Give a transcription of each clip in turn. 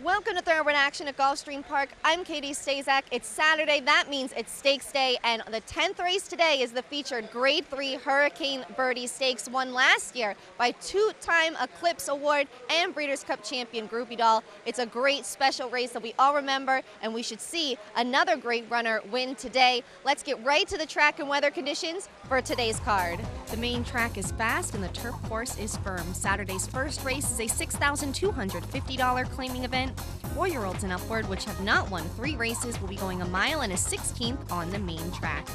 Welcome to Thoroughbred Action at Gulfstream Park. I'm Katie Stazak. It's Saturday. That means it's Stakes Day, and the 10th race today is the featured Grade 3 Hurricane Birdie Stakes, won last year by two-time Eclipse Award and Breeders' Cup champion Groupie Doll. It's a great special race that we all remember, and we should see another great runner win today. Let's get right to the track and weather conditions for today's card. The main track is fast and the turf course is firm. Saturday's first race is a $6,250 claiming event. 4-year-olds and upward, which have not won 3 races, will be going a mile and a 16th on the main track.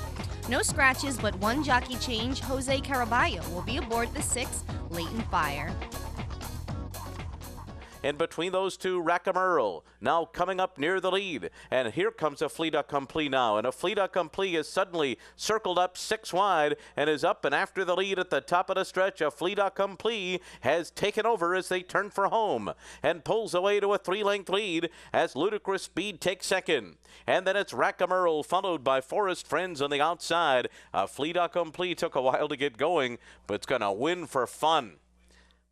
No scratches, but one jockey change. Jose Caraballo will be aboard the 6, Leighton Fire. In between those two, Rackham Earl now coming up near the lead. And here comes a Fleet Accompli now. And a Fleet Accompli is suddenly circled up 6 wide and is up and after the lead at the top of the stretch. A Fleet Accompli has taken over as they turn for home and pulls away to a 3-length lead as Ludicrous Speed takes second. And then it's Rackham Earl followed by Forest Friends on the outside. A Fleet Accompli took a while to get going, but it's going to win for fun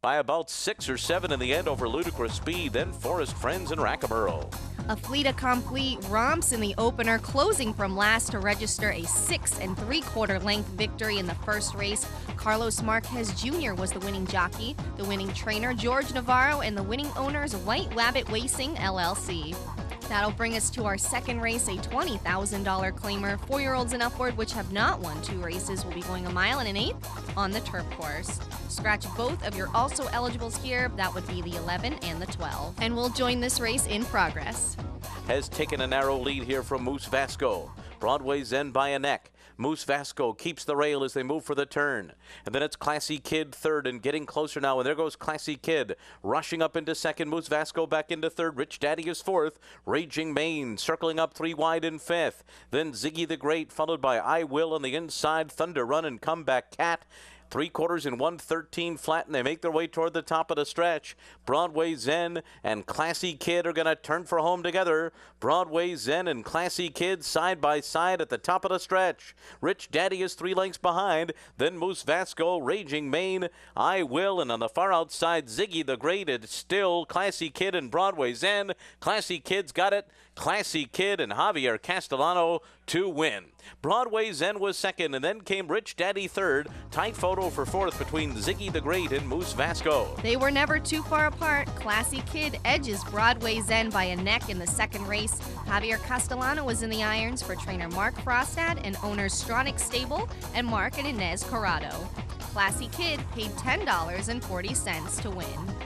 by about 6 or 7 in the end over Ludicrous Speed, then Forest Friends and Rackham Earl. A Fleet Accompli romps in the opener, closing from last to register a 6 3/4 length victory in the first race. Carlos Marquez Jr. was the winning jockey, the winning trainer George Navarro, and the winning owners White Rabbit Racing LLC. That'll bring us to our second race, a $20,000 claimer. 4-year-olds and upward, which have not won 2 races, will be going a mile and an 1/8 on the turf course. Scratch both of your also eligibles here. That would be the 11 and the 12. And we'll join this race in progress. Has taken a narrow lead here from Moose Vasco. Broadway's End by a neck. Moose Vasco keeps the rail as they move for the turn. And then it's Classy Kid third and getting closer now. And there goes Classy Kid rushing up into second. Moose Vasco back into third. Rich Daddy is fourth. Raging Mane circling up 3 wide in fifth. Then Ziggy the Great followed by I Will on the inside. Thunder Run and Comeback Cat. 3/4 in 1:13 flat, and they make their way toward the top of the stretch. Broadway Zen and Classy Kid are going to turn for home together. Broadway Zen and Classy Kid side by side at the top of the stretch. Rich Daddy is 3 lengths behind. Then Moose Vasco, Raging Mane, I Will, and on the far outside, Ziggy the Great. It's still Classy Kid and Broadway Zen. Classy Kid's got it. Classy Kid and Javier Castellano to win. Broadway Zen was second, and then came Rich Daddy third. Tight photo for fourth between Ziggy the Great and Moose Vasco. They were never too far apart. Classy Kid edges Broadway Zen by a neck in the second race. Javier Castellano was in the irons for trainer Mark Frostad and owners Stronach Stable and Mark and Inez Corrado. Classy Kid paid $10.40 to win.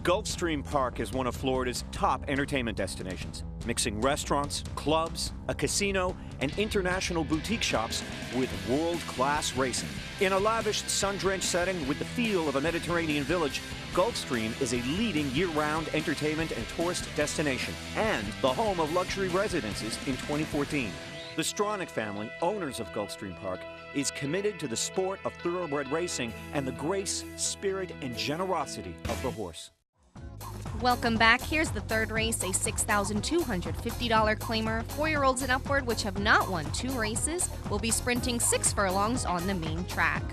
Gulfstream Park is one of Florida's top entertainment destinations, mixing restaurants, clubs, a casino, and international boutique shops with world-class racing. In a lavish, sun-drenched setting with the feel of a Mediterranean village, Gulfstream is a leading year-round entertainment and tourist destination and the home of luxury residences in 2014. The Stronach family, owners of Gulfstream Park, is committed to the sport of thoroughbred racing and the grace, spirit, and generosity of the horse. Welcome back. Here's the third race, a $6,250 claimer. 4-year-olds and upward, which have not won 2 races, will be sprinting 6 furlongs on the main track.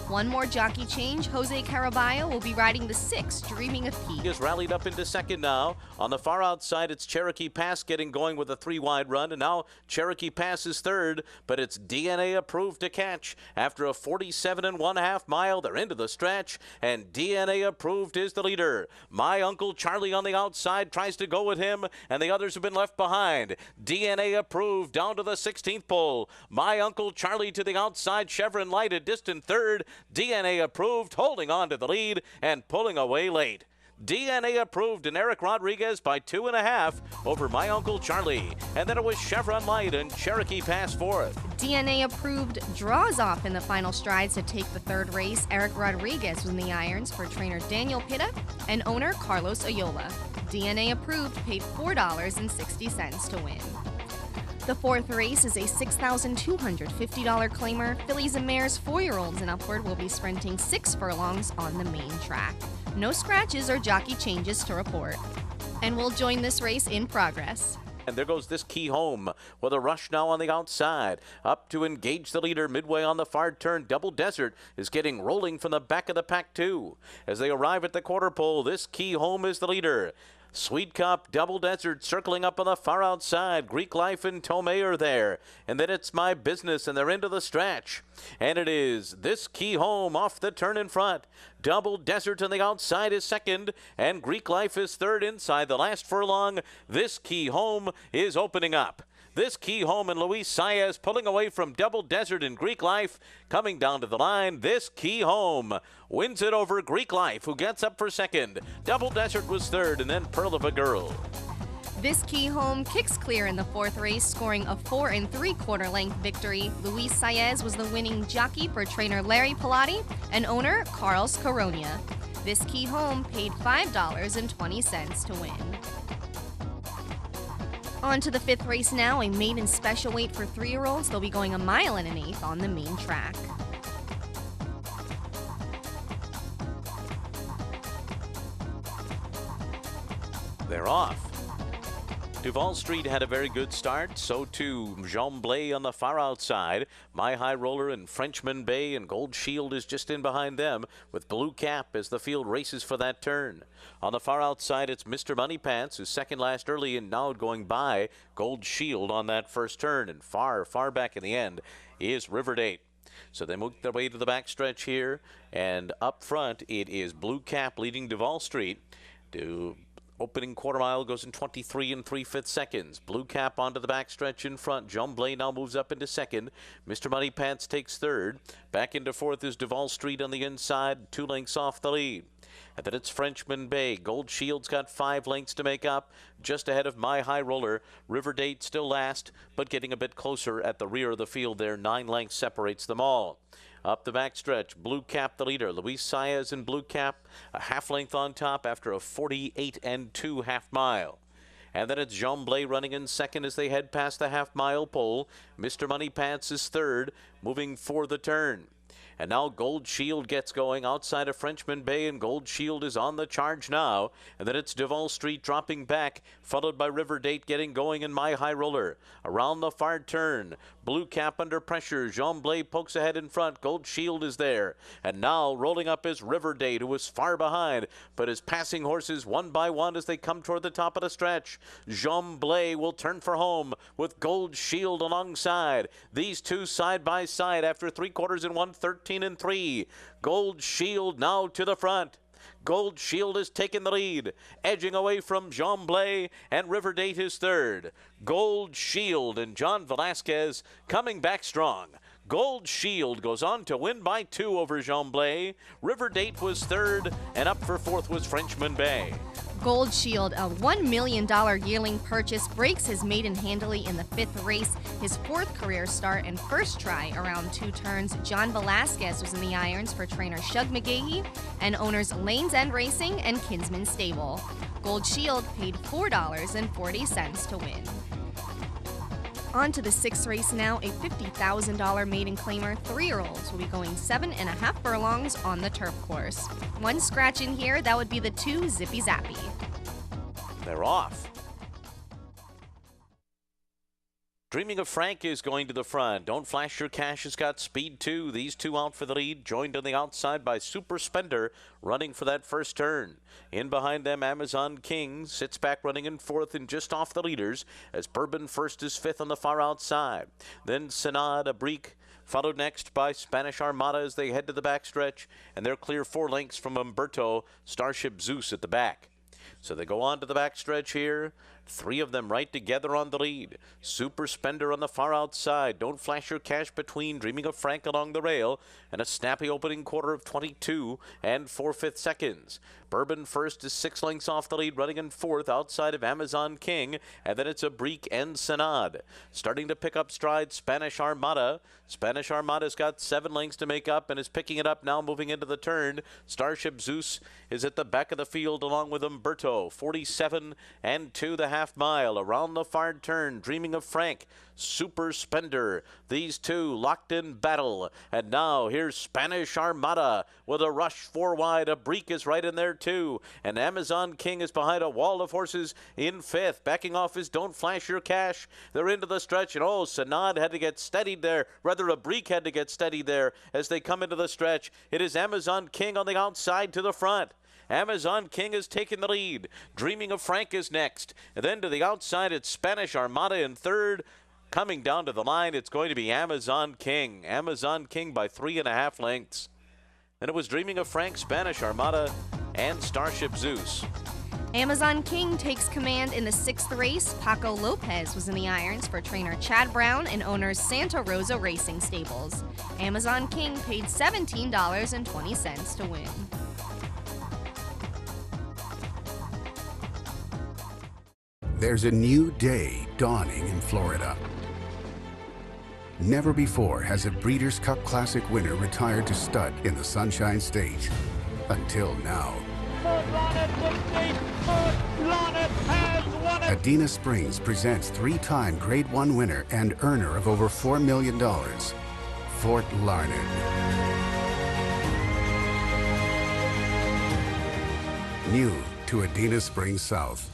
One more jockey change. Jose Caraballo will be riding the 6, Dreaming of Pete. He is rallied up into second now. On the far outside, it's Cherokee Pass getting going with a 3-wide run. And now Cherokee Pass is third, but it's DNA approved to catch. After a 47 1/2 mile, they're into the stretch, and DNA approved is the leader. My Uncle Charlie on the outside tries to go with him, and the others have been left behind. DNA approved down to the 16th pole. My Uncle Charlie to the outside. Chevron Light a distant third. DNA approved, holding on to the lead and pulling away late. DNA approved and Eric Rodriguez by 2.5 over My Uncle Charlie. And then it was Chevron Light and Cherokee Pass fourth. DNA approved draws off in the final strides to take the third race. Eric Rodriguez was in the irons for trainer Daniel Pitta and owner Carlos Ayola. DNA approved paid $4.60 to win. The fourth race is a $6,250 claimer. Fillies and mares, 4-year-olds and upward, will be sprinting 6 furlongs on the main track. No scratches or jockey changes to report. And we'll join this race in progress. And there goes This Key Home with a rush now on the outside. Up to engage the leader midway on the far turn. Double Desert is getting rolling from the back of the pack too. As they arrive at the quarter pole, This Key Home is the leader. Sweet Cup, Double Desert circling up on the far outside. Greek Life and Tomei are there. And then It's My Business, and they're into the stretch. And it is This Key Home off the turn in front. Double Desert on the outside is second, and Greek Life is third inside the last furlong. This Key Home is opening up. This Key Home and Luis Saez pulling away from Double Desert and Greek Life. Coming down to the line, This Key Home wins it over Greek Life, who gets up for second. Double Desert was third, and then Pearl of a Girl. This Key Home kicks clear in the fourth race, scoring a 4 3/4 length victory. Luis Saez was the winning jockey for trainer Larry Pilati and owner Carlos Coronia. This Key Home paid $5.20 to win. On to the fifth race now, a maiden special weight for 3-year-olds. They'll be going 1 1/8 on the main track. They're off. Duval Street had a very good start. So too Jean Blay on the far outside. My High Roller and Frenchman Bay and Gold Shield is just in behind them with Blue Cap as the field races for that turn. On the far outside, it's Mr. Money Pants, who's second last early and now going by Gold Shield on that first turn. And far back in the end is River Date. So they moved their way to the backstretch here. And up front, it is Blue Cap leading Duval Street. Opening quarter mile goes in 23 3/5 seconds. Blue Cap onto the backstretch in front. Jean Blay now moves up into second. Mr. Money Pants takes third. Back into fourth is Duval Street on the inside, 2 lengths off the lead. And then it's Frenchman Bay. Gold Shield's got 5 lengths to make up, just ahead of My High Roller. River Date still last, but getting a bit closer at the rear of the field there. 9 lengths separates them all. Up the backstretch, Blue Cap the leader. Luis Saez and Blue Cap a half length on top after a 48 2 half mile. And then it's Jean Blay running in second as they head past the half-mile pole. Mr. Money Pants is third, moving for the turn. And now Gold Shield gets going outside of Frenchman Bay, and Gold Shield is on the charge now. And then it's Duval Street dropping back, followed by River Date getting going in My High Roller. Around the far turn, Blue Cap under pressure. Jean Blay pokes ahead in front. Gold Shield is there. And now rolling up is River Date, who was far behind, but is passing horses one by one as they come toward the top of the stretch. Jean Blay will turn for home with Gold Shield alongside. These two side by side after 3/4 and 1, 13 3. Gold Shield now to the front. Gold Shield has taken the lead, edging away from Jean Blay, and River Date is third. Gold Shield and John Velasquez coming back strong. Gold Shield goes on to win by 2 over Jean Blay. River Date was third, and up for fourth was Frenchman Bay. Gold Shield, a $1 million yearling purchase, breaks his maiden handily in the 5th race. His 4th career start and first try around 2 turns. John Velasquez was in the irons for trainer Shug McGahee and owners Lane's End Racing and Kinsman Stable. Gold Shield paid $4.40 to win. On to the 6th race now, a $50,000 maiden claimer. 3-year-olds will be going 7.5 furlongs on the turf course. One scratch in here, that would be the 2 Zippy Zappy. They're off. Dreaming of Frank is going to the front. Don't Flash Your Cash has got speed too. These two out for the lead, joined on the outside by Super Spender, running for that first turn. In behind them, Amazon King sits back running in fourth and just off the leaders as Bourbon First is fifth on the far outside. Then Senad, Abrique, followed next by Spanish Armada as they head to the backstretch, and they're clear 4 lengths from Umberto, Starship Zeus at the back. So they go on to the backstretch here. 3 of them right together on the lead. Super Spender on the far outside. Don't Flash Your Cash between. Dreaming of Frank along the rail. And a snappy opening quarter of 22 and 4/5 seconds. Bourbon First is 6 lengths off the lead, running in fourth outside of Amazon King. And then it's Abrique and Senad. Starting to pick up stride, Spanish Armada. Spanish Armada's got 7 lengths to make up and is picking it up now, moving into the turn. Starship Zeus is at the back of the field along with Umberto. 47 and 2 the half mile. Around the far turn, Dreaming of Frank, Super Spender. These two locked in battle. And now here's Spanish Armada with a rush 4 wide. A Break is right in there too. And Amazon King is behind a wall of horses in 5th. Backing off is Don't Flash Your Cash. They're into the stretch. And oh, Sanad had to get steadied there. Rather, a Break had to get steadied there as they come into the stretch. It is Amazon King on the outside to the front. Amazon King is taking the lead. Dreaming of Frank is next. And then to the outside, it's Spanish Armada in 3rd. Coming down to the line, it's going to be Amazon King. Amazon King by 3.5 lengths. Then it was Dreaming of Frank, Spanish Armada, and Starship Zeus. Amazon King takes command in the 6th race. Paco Lopez was in the irons for trainer Chad Brown and owners Santa Rosa Racing Stables. Amazon King paid $17.20 to win. There's a new day dawning in Florida. Never before has a Breeders' Cup Classic winner retired to stud in the Sunshine State. Until now. Adena Springs presents 3-time Grade 1 winner and earner of over $4 million, Fort Larned. New to Adena Springs South.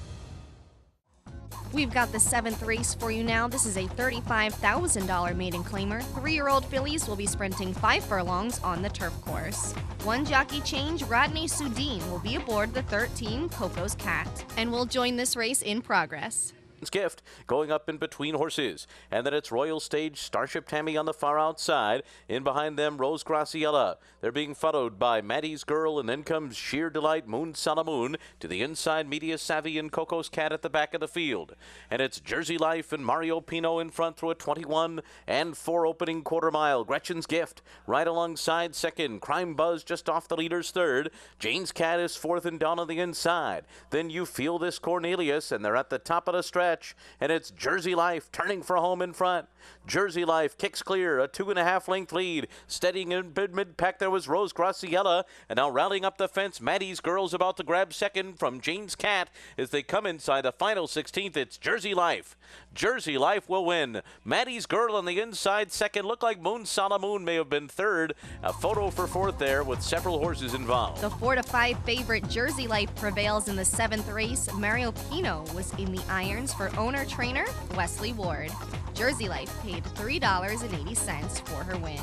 We've got the 7th race for you now. This is a $35,000 maiden claimer. 3-year-old fillies will be sprinting 5 furlongs on the turf course. 1 jockey change, Rodney Sudine will be aboard the 13 Coco's Cat and will join this race in progress. Gift going up in between horses, and then it's Royal Stage, Starship Tammy on the far outside. In behind them, Rose Graciela. They're being followed by Maddie's Girl, and then comes Sheer Delight, Moon Salamoon. To the inside, Media Savvy and Coco's Cat at the back of the field. And it's Jersey Life and Mario Pino in front through a 21 and 4 opening quarter mile. Gretchen's Gift right alongside 2nd. Crime Buzz just off the leader's 3rd. Jane's Cat is 4th and down on the inside. Then You Feel This Cornelius, and they're at the top of the stretch. And it's Jersey Life turning for home in front. Jersey Life kicks clear, a 2.5 length lead. Steadying in mid-pack, there was Rose Graciela. And now rallying up the fence, Maddie's Girl's about to grab 2nd from Jane's Cat. As they come inside the final 16th, it's Jersey Life. Jersey Life will win. Maddie's Girl on the inside 2nd. Looked like Moon Salamoon may have been 3rd. A photo for 4th there with several horses involved. The 4-5 favorite Jersey Life prevails in the 7th race. Mario Pino was in the irons for owner-trainer Wesley Ward. Jersey Life paid $3.80 for her win.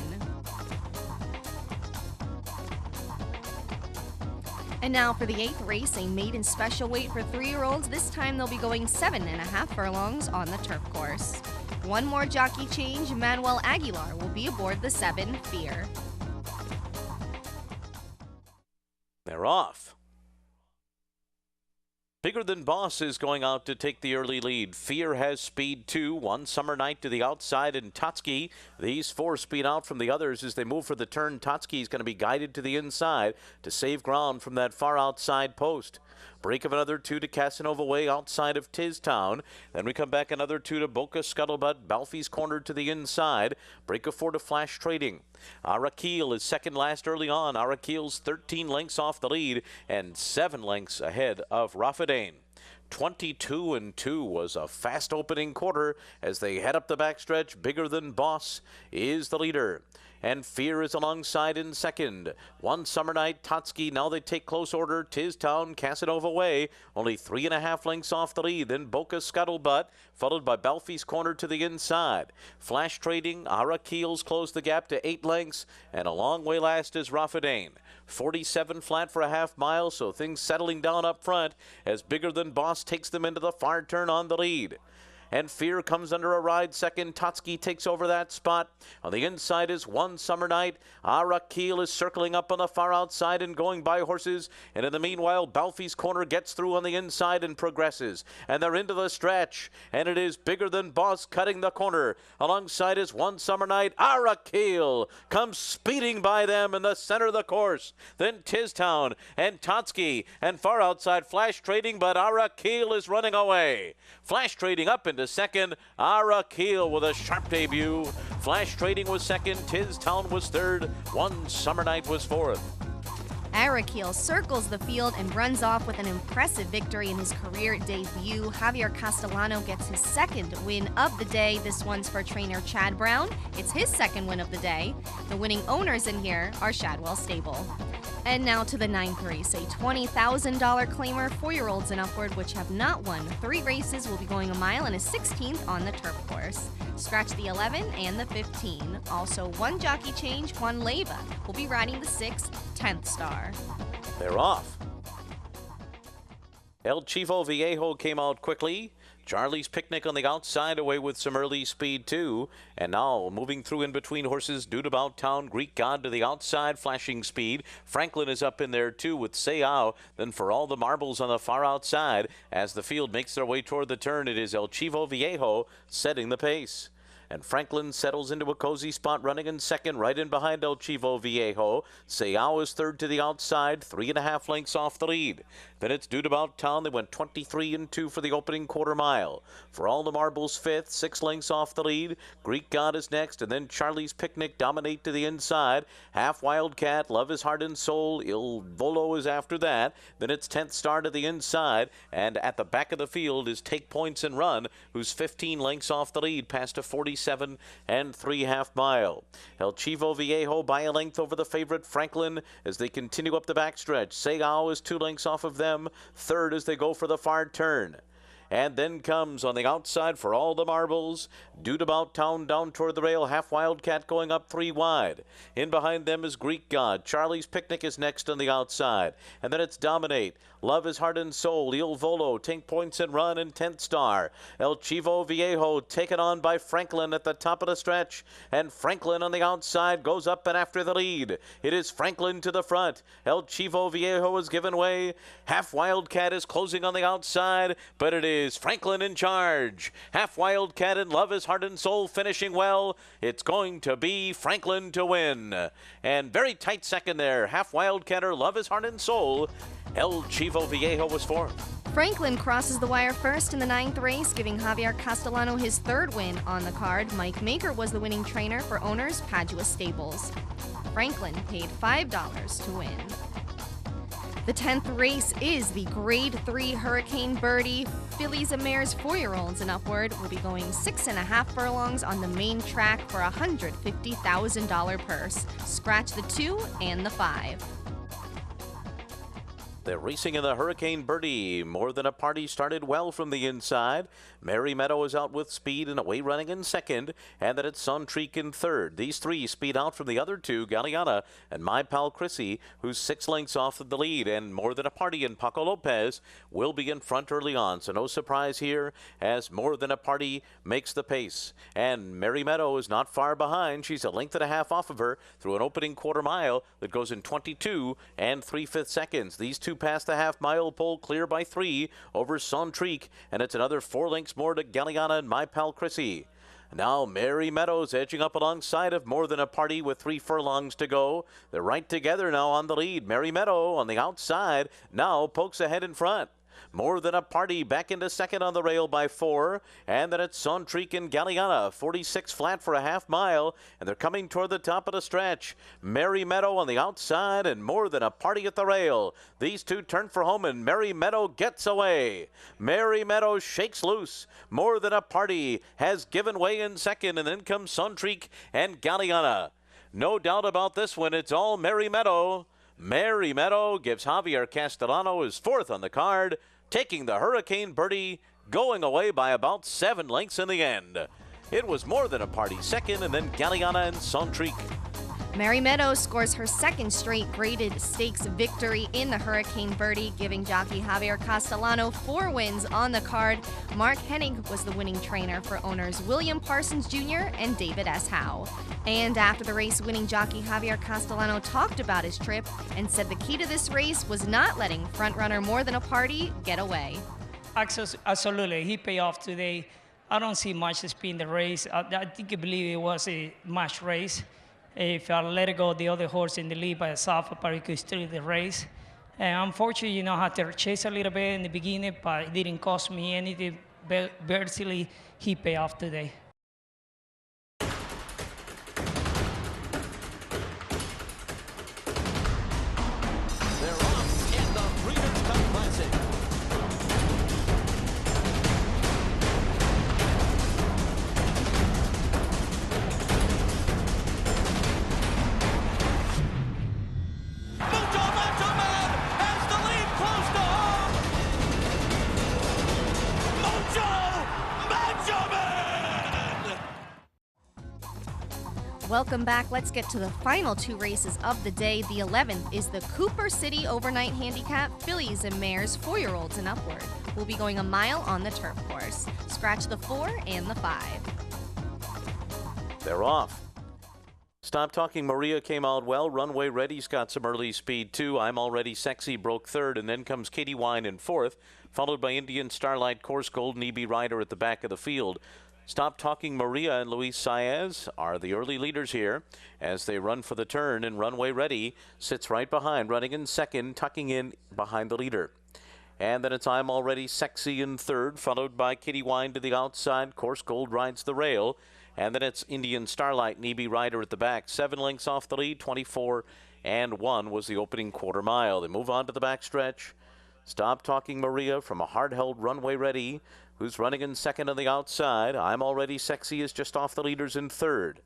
And now for the 8th race, a maiden special weight for 3-year-olds. This time they'll be going 7.5 furlongs on the turf course. 1 more jockey change, Manuel Aguilar will be aboard the 7 Fear. They're off. Bigger Than Boss is going out to take the early lead. Fear has speed too. 1 Summer Night to the outside, and Totsky. These 4 speed out from the others as they move for the turn. Totsky is going to be guided to the inside to save ground from that far outside post. Break of another 2 to Casanova Way outside of Tistown. Then we come back another 2 to Boca Scuttlebutt. Balfi's cornered to the inside. Break of 4 to Flash Trading. Arakeel is 2nd last early on. Arakeel's 13 lengths off the lead and 7 lengths ahead of Raffadane. 22-2 was a fast opening quarter as they head up the backstretch. Bigger Than Boss is the leader. And Fear is alongside in 2nd. 1 Summer Night, Totsky. Now they take close order. Tistown, Casanova Way. Only 3.5 lengths off the lead. Then Boca Scuttlebutt, followed by Balfi's corner to the inside. Flash Trading, Arakeel's closed the gap to 8 lengths. And a long way last is Raffadane. 47 flat for a half mile, so things settling down up front as Bigger Than Boss takes them into the far turn on the lead. And Fear comes under a ride 2nd. Totsky takes over that spot. On the inside is 1 Summer Night. Arakeel is circling up on the far outside and going by horses. And in the meanwhile, Balfi's corner gets through on the inside and progresses. And they're into the stretch. And it is Bigger Than Boss cutting the corner. Alongside is 1 Summer Night. Arakeel comes speeding by them in the center of the course. Then Tistown and Totsky and far outside Flash Trading, but Arakeel is running away. Flash Trading up into 2nd. Arakeel with a sharp debut. Flash Trading was 2nd. Tistown was 3rd. 1 Summer Night was 4th. Araquil circles the field and runs off with an impressive victory in his career debut. Javier Castellano gets his second win of the day. This one's for trainer Chad Brown. It's his second win of the day. The winning owners in here are Shadwell Stable. And now to the 9th race, a $20,000 claimer, 4-year-olds and upward, which have not won 3 races, will be going a mile and a 16th on the turf course. Scratch the 11 and the 15. Also, 1 jockey change, Juan Leiva will be riding the 6th, 10th star. They're off. El Chivo Viejo came out quickly. Charlie's Picnic on the outside, away with some early speed too. And now moving through in between horses, Dude About Town, Greek God to the outside, flashing speed. Franklin is up in there too with Seau. Then for all the marbles on the far outside, as the field makes their way toward the turn, it is El Chivo Viejo setting the pace. And Franklin settles into a cozy spot, running in second, right in behind El Chivo Viejo. Seau is third to the outside, 3.5 lengths off the lead. Then it's Dude About Town. They went 23 and 2 for the opening quarter mile. For all the marbles, fifth, 6 lengths off the lead. Greek God is next, and then Charlie's Picnic dominate to the inside. Half Wildcat, Love Is Heart and Soul, Il Volo is after that. Then it's 10th Star to the inside, and at the back of the field is Take Points and Run, who's 15 lengths off the lead, past a 47 and 3/2 mile. El Chivo Viejo by a length over the favorite Franklin as they continue up the backstretch. Seau is 2 lengths off of them, third as they go for the far turn. And then comes on the outside for all the marbles, Dude About Town down toward the rail, Half Wildcat going up 3 wide. In behind them is Greek God. Charlie's Picnic is next on the outside. And then it's Dominate, Love Is Heart and Soul, Il Volo, Take Points and Run, and 10th Star. El Chivo Viejo taken on by Franklin at the top of the stretch. And Franklin on the outside goes up and after the lead. It is Franklin to the front. El Chivo Viejo is given way. Half Wildcat is closing on the outside, but it is Franklin in charge. Half Wildcat and Love Is Heart and Soul finishing well. It's going to be Franklin to win. And very tight second there. Half Wildcatter, Love Is Heart and Soul. El Chivo Viejo was fourth. Franklin crosses the wire first in the 9th race, giving Javier Castellano his 3rd win on the card. Mike Maker was the winning trainer for owners Padua Stables. Franklin paid $5 to win. The 10th race is the Grade 3 Hurricane Birdie. Fillies and mares, 4-year-olds and upward, will be going 6.5 furlongs on the main track for a $150,000 purse. Scratch the 2 and the 5. They're racing in the Hurricane Birdie. More Than a Party started well from the inside. Mary Meadow is out with speed and away running in second. And then it's Sontrique in third. These 3 speed out from the other 2, Galeana and My Pal Chrissy, who's 6 lengths off of the lead. And More Than a Party and Paco Lopez will be in front early on. So no surprise here as More Than a Party makes the pace. And Mary Meadow is not far behind. She's a length and a half off of her through an opening quarter mile that goes in 22 and 3/5 seconds. These 2 past the half-mile pole, clear by 3 over Sontrique, and it's another 4 lengths more to Galeana and My Pal Chrissy. Now Mary Meadows edging up alongside of More Than a Party with 3 furlongs to go. They're right together now on the lead. Mary Meadow on the outside now pokes ahead in front. More Than a Party back into second on the rail by 4. And then it's Sontrique and Galeana, 46 flat for a half mile. And they're coming toward the top of the stretch. Mary Meadow on the outside and More Than a Party at the rail. These 2 turn for home and Mary Meadow gets away. Mary Meadow shakes loose. More Than a Party has given way in second. And then comes Sontrique and Galeana. No doubt about this one. It's all Mary Meadow. Mary Meadow gives Javier Castellano his 4th on the card, taking the Hurricane Birdie, going away by about 7 lengths in the end. It was More Than a Party second, and then Galeana and Sontrique. Mary Meadows scores her 2nd straight graded stakes victory in the Hurricane Birdie, giving jockey Javier Castellano 4 wins on the card. Mark Hennig was the winning trainer for owners William Parsons Jr. and David S. Howe. And after the race, winning jockey Javier Castellano talked about his trip and said the key to this race was not letting frontrunner More Than a Party get away. Absolutely, he paid off today. I don't see much speed in the race. I believe it was a match race. If I let it go, the other horse in the lead by a soft, probably could steal the race. And unfortunately, I had to chase a little bit in the beginning, but it didn't cost me anything. Barely, he paid off today. Welcome back. Let's get to the final two races of the day. The 11th is the Cooper City Overnight Handicap Fillies and Mares 4-year-olds and upward. We'll be going a mile on the turf course. Scratch the 4 and the 5. They're off. Stop Talking Maria came out well. Runway Ready's got some early speed too. I'm Already Sexy broke third, and then comes Katie Wine in fourth, followed by Indian Starlight, Course Gold, and EB Rider at the back of the field. Stop Talking Maria and Luis Saez are the early leaders here as they run for the turn, and Runway Ready sits right behind, running in second, tucking in behind the leader. And then it's I'm Already Sexy in third, followed by Kitty Wine to the outside. Course Gold rides the rail. And then it's Indian Starlight and EB Rider at the back. 7 lengths off the lead, 24 and 1 was the opening quarter mile. They move on to the backstretch. Stop Talking Maria from a hard-held Runway Ready, who's running in second on the outside. I'm Already Sexy is just off the leaders in third.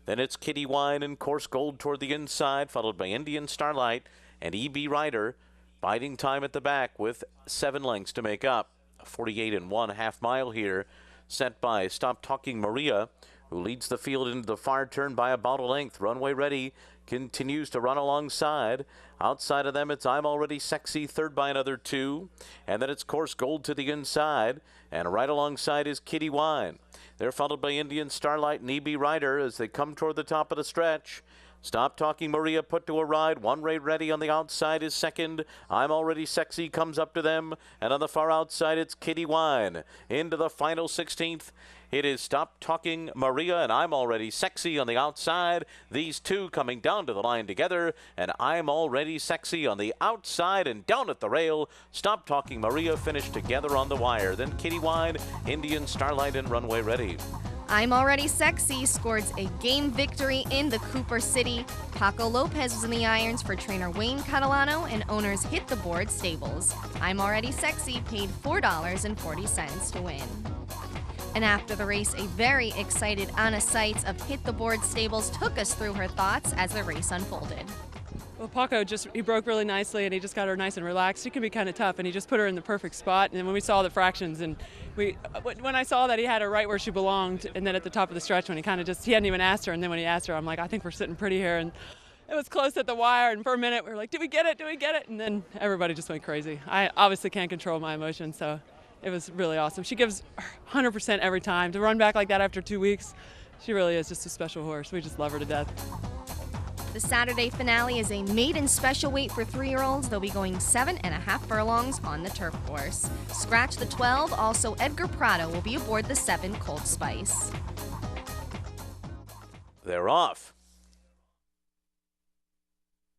Then it's Kitty Wine and Course Gold toward the inside, followed by Indian Starlight and EB Rider. Biding time at the back with 7 lengths to make up. A 48 and 1 half mile here, set by Stop Talking Maria, who leads the field into the far turn by about a length. Runway Ready continues to run alongside. Outside of them, it's I'm Already Sexy, third by another 2. And then it's Course Gold to the inside. And right alongside is Kitty Wine. They're followed by Indian Starlight and EB Rider as they come toward the top of the stretch. Stop Talking Maria put to a ride. Runway Ready on the outside is second. I'm Already Sexy comes up to them. And on the far outside, it's Kitty Wine. Into the final 16th. It is Stop Talking Maria and I'm Already Sexy on the outside. These two coming down to the line together, and I'm Already Sexy on the outside and down at the rail. Stop Talking Maria finished together on the wire. Then Kitty Wine, Indian Starlight, and Runway Ready. I'm Already Sexy scored a game victory in the Cooper City. Paco Lopez was in the irons for trainer Wayne Catalano and owners Hit the Board Stables. I'm Already Sexy paid $4.40 to win. And after the race, a very excited Anna Seitz of Hit the Board Stables took us through her thoughts as the race unfolded. Well, Paco he broke really nicely, and he just got her nice and relaxed. She can be kind of tough, and he just put her in the perfect spot. And then when we saw the fractions, and when I saw that he had her right where she belonged, and then at the top of the stretch when he hadn't even asked her, and then when he asked her, I'm like, I think we're sitting pretty here. And it was close at the wire, and for a minute we were like, did we get it? Did we get it? And then everybody just went crazy. I obviously can't control my emotions, so it was really awesome. She gives 100% every time. To run back like that after 2 weeks, she really is just a special horse. We just love her to death. The Saturday finale is a maiden special weight for 3-year-olds. They'll be going 7.5 furlongs on the turf course. Scratch the 12. Also, Edgar Prado will be aboard the 7 Cold Spice. They're off.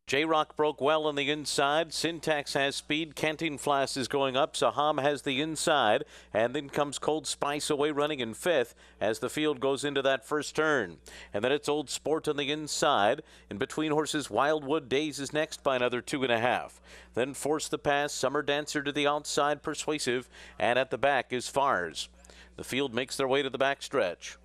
J-Rock broke well on the inside. Syntax has speed. Canteen Flask is going up. Saham has the inside. And then comes Cold Spice away running in 5th as the field goes into that first turn. And then it's Old Sport on the inside. In between horses, Wildwood Days is next by another 2.5. Then Force the Pass, Summer Dancer to the outside, Persuasive. And at the back is Fars. The field makes their way to the back stretch.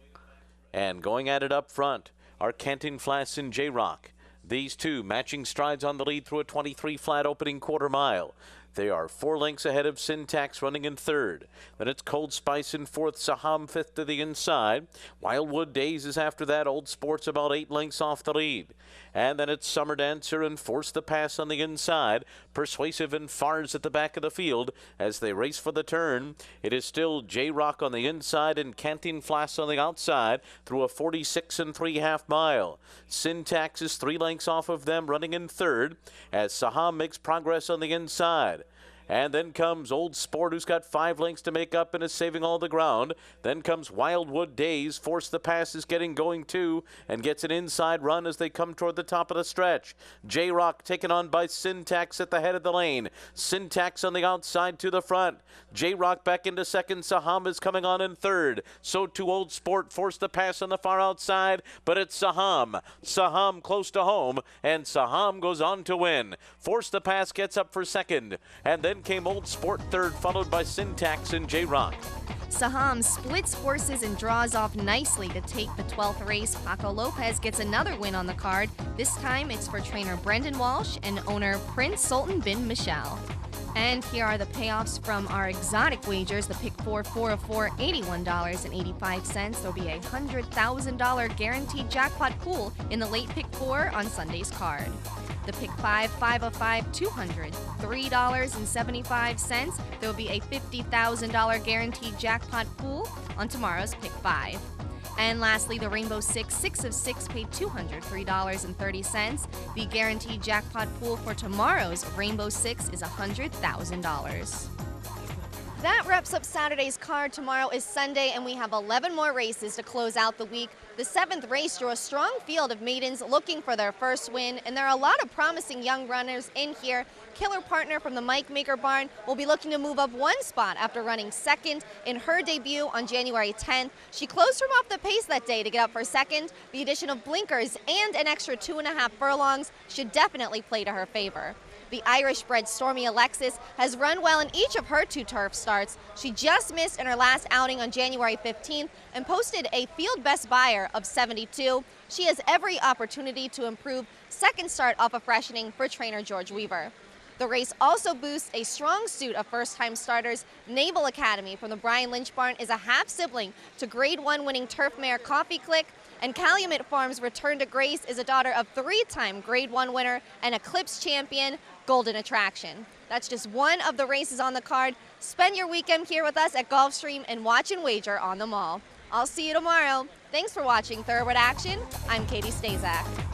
And going at it up front are Canteen Flask and J-Rock. These two matching strides on the lead through a 23 flat opening quarter mile. They are 4 lengths ahead of Syntax running in 3rd. Then it's Cold Spice in 4th, Saham 5th to the inside. Wildwood Days is after that. Old Sport's about 8 lengths off the lead. And then it's Summer Dancer and Force the Pass on the inside. Persuasive and Fars at the back of the field as they race for the turn. It is still J-Rock on the inside and Canteen Flask on the outside through a 46 3/2 mile. Syntax is 3 lengths off of them running in 3rd as Saham makes progress on the inside. And then comes Old Sport, who's got 5 lengths to make up and is saving all the ground. Then comes Wildwood Days. Force the Pass is getting going too and gets an inside run as they come toward the top of the stretch. J-Rock taken on by Syntax at the head of the lane. Syntax on the outside to the front. J-Rock back into second. Saham is coming on in 3rd. So too Old Sport. Force the Pass on the far outside, but it's Saham. Saham close to home, and Saham goes on to win. Force the Pass gets up for 2nd, and then came Old Sport 3rd, followed by Syntax and J-Rock. Saham splits horses and draws off nicely to take the 12th race. Paco Lopez gets another win on the card. This time it's for trainer Brendan Walsh and owner Prince Sultan bin Michel. And here are the payoffs from our exotic wagers. The pick 4 of 4, $81.85. There'll be a $100,000 guaranteed jackpot pool in the late pick 4 on Sunday's card. The pick 5 of 5, $200, $3.75. There will be a $50,000 guaranteed jackpot pool on tomorrow's pick 5. And lastly, the Rainbow 6 of 6 paid $200, $3.30. The guaranteed jackpot pool for tomorrow's Rainbow 6 is $100,000. That wraps up Saturday's card. Tomorrow is Sunday, and we have 11 more races to close out the week. The 7th race drew a strong field of maidens looking for their first win, and there are a lot of promising young runners in here. Killer Partner from the Mike Maker Barn will be looking to move up 1 spot after running 2nd in her debut on January 10th. She closed from off the pace that day to get up for 2nd. The addition of blinkers and an extra 2.5 furlongs should definitely play to her favor. The Irish-bred Stormy Alexis has run well in each of her 2 turf starts. She just missed in her last outing on January 15th and posted a field best buyer of 72. She has every opportunity to improve 2nd start off of freshening for trainer George Weaver. The race also boosts a strong suit of first-time starters. Naval Academy from the Brian Lynch Barn is a half-sibling to Grade 1 winning turf mare Coffee Click, and Calumet Farms' Return to Grace is a daughter of 3-time Grade 1 winner and Eclipse champion Golden Attraction. That's just one of the races on the card. Spend your weekend here with us at Gulfstream and watch and wager on them all. I'll see you tomorrow. Thanks for watching Thoroughbred Action. I'm Katie Stazak.